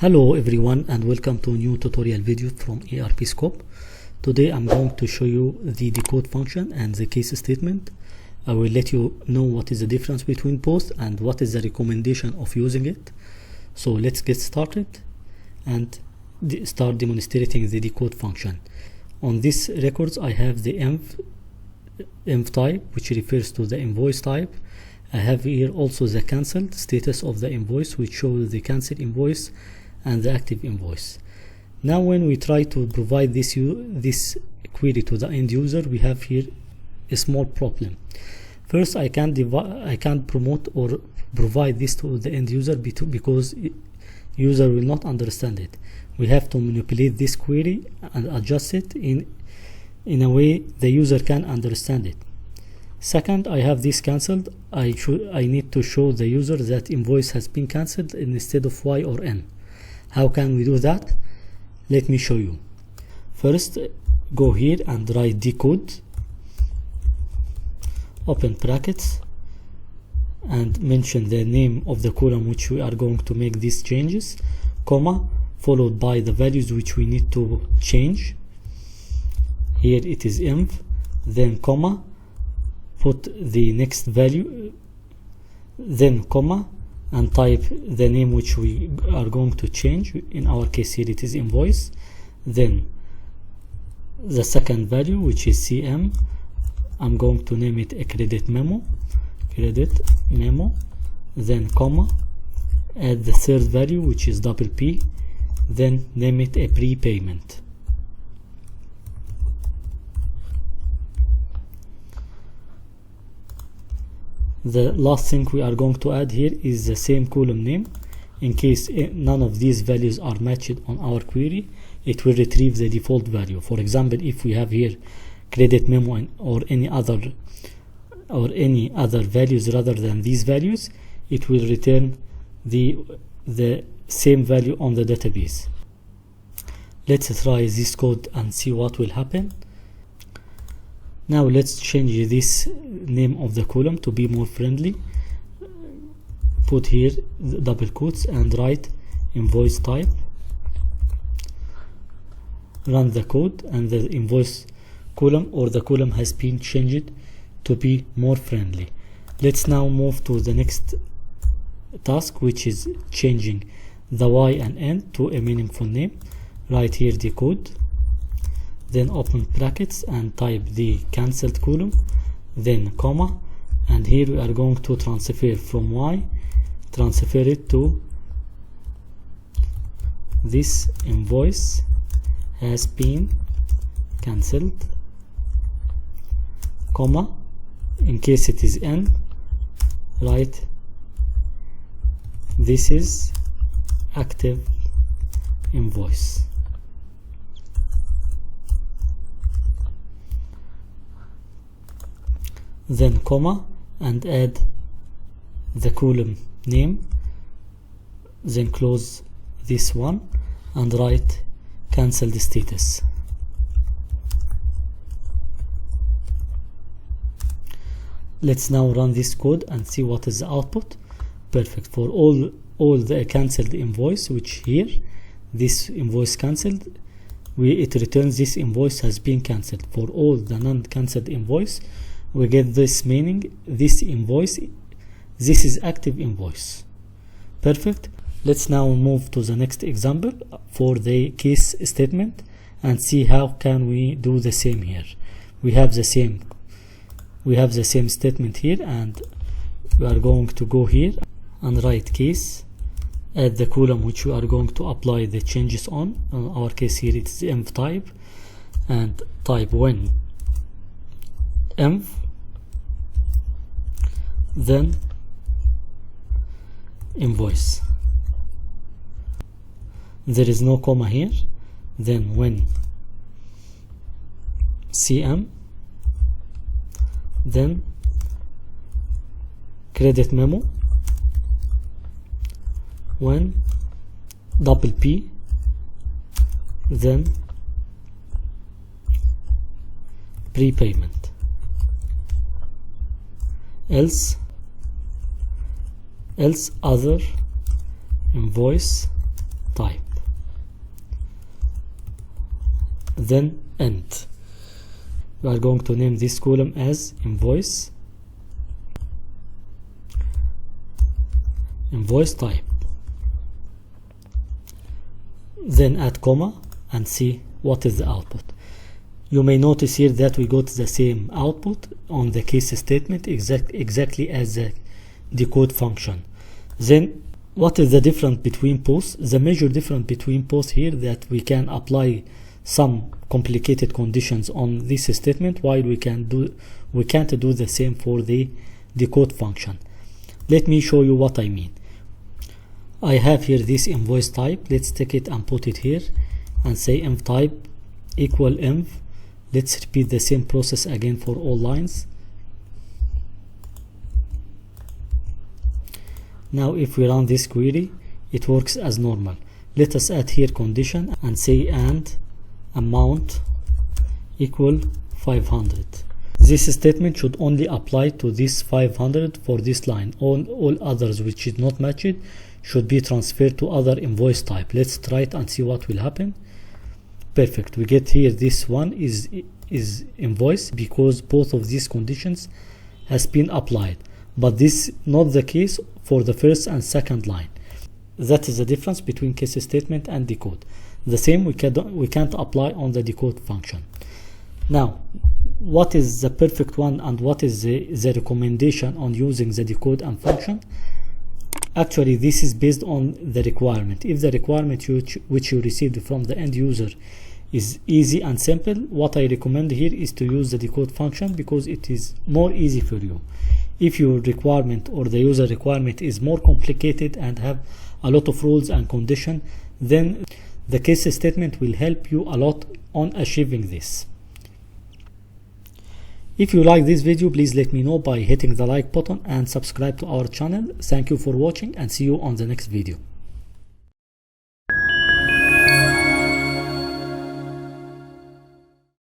Hello everyone and welcome to a new tutorial video from Oracle Sql. Today I'm going to show you the decode function and the case statement. I will let you know what is the difference between both and what is the recommendation of using it. So let's get started and start demonstrating the decode function. On this records I have the env type, which refers to the invoice type. I have here also the cancelled status of the invoice, which shows the cancelled invoice and the active invoice. Now when we try to provide this query to the end user, we have here a small problem. First, I can't promote or provide this to the end user because user will not understand it. We have to manipulate this query and adjust it in a way the user can understand it. Second, I have this cancelled. I need to show the user that invoice has been cancelled instead of Y or N. How can we do that? Let me show you. First, go here and write decode, open brackets, and mention the name of the column which we are going to make these changes, comma, followed by the values which we need to change. Here it is env, then comma, put the next value, then comma, and type the name which we are going to change. In our case here it is invoice, then the second value which is CM. I'm going to name it a credit memo, then comma, add the third value which is double P, then name it a prepayment. The last thing we are going to add here is the same column name. In case none of these values are matched on our query, it will retrieve the default value. For example, if we have here credit memo or any other values rather than these values, it will return the same value on the database. Let's try this code and see what will happen. Now let's change this name of the column to be more friendly. Put here the double quotes and write invoice type. Run the code and the invoice column or the column has been changed to be more friendly. Let's now move to the next task, which is changing the Y and N to a meaningful name. Write here decode, then open brackets and type the cancelled column, then comma, and here we are going to transfer from Y, transfer it to this invoice has been cancelled, comma, in case it is N, write this is active invoice. Then comma and add the column name, then close this one and write cancelled status. Let's now run this code and see what is the output. Perfect. For all the cancelled invoice, which here this invoice cancelled, it returns this invoice has been cancelled. For all the non-cancelled invoice, we get this meaning this invoice, this is active invoice. Perfect. Let's now move to the next example for the case statement and see how can we do the same here. We have the same statement here, and we are going to go here and write case, add the column which we are going to apply the changes on. In our case here it is env type, and type when env, then invoice. There is no comma here. Then when CM, then credit memo, when double P, then prepayment, else other invoice type, then end. We are going to name this column as invoice type, then add comma and see what is the output. You may notice here that we got the same output on the case statement exactly as the decode function. Then what is the difference between both? The major difference between both here that we can apply some complicated conditions on this statement, while we can't do the same for the decode function. Let me show you what I mean. I have here this invoice type. Let's take it and put it here and say env type equal env. Let's repeat the same process again for all lines. Now if we run this query, it works as normal. Let us add here condition and say and amount equal 500. This statement should only apply to this 500 for this line. All others which is not matched should be transferred to other invoice type. Let's try it and see what will happen. Perfect. We get here this one is invoice because both of these conditions has been applied, but this not the case for the first and second line. That is the difference between case statement and decode. The same we can't apply on the decode function. Now, what is the perfect one and what is the recommendation on using the decode and function? Actually, this is based on the requirement. If the requirement which you received from the end user is easy and simple, what I recommend here is to use the decode function because it is more easy for you. If your requirement or the user requirement is more complicated and have a lot of rules and conditions, then the case statement will help you a lot on achieving this. If you like this video, please let me know by hitting the like button and subscribe to our channel. Thank you for watching and see you on the next video.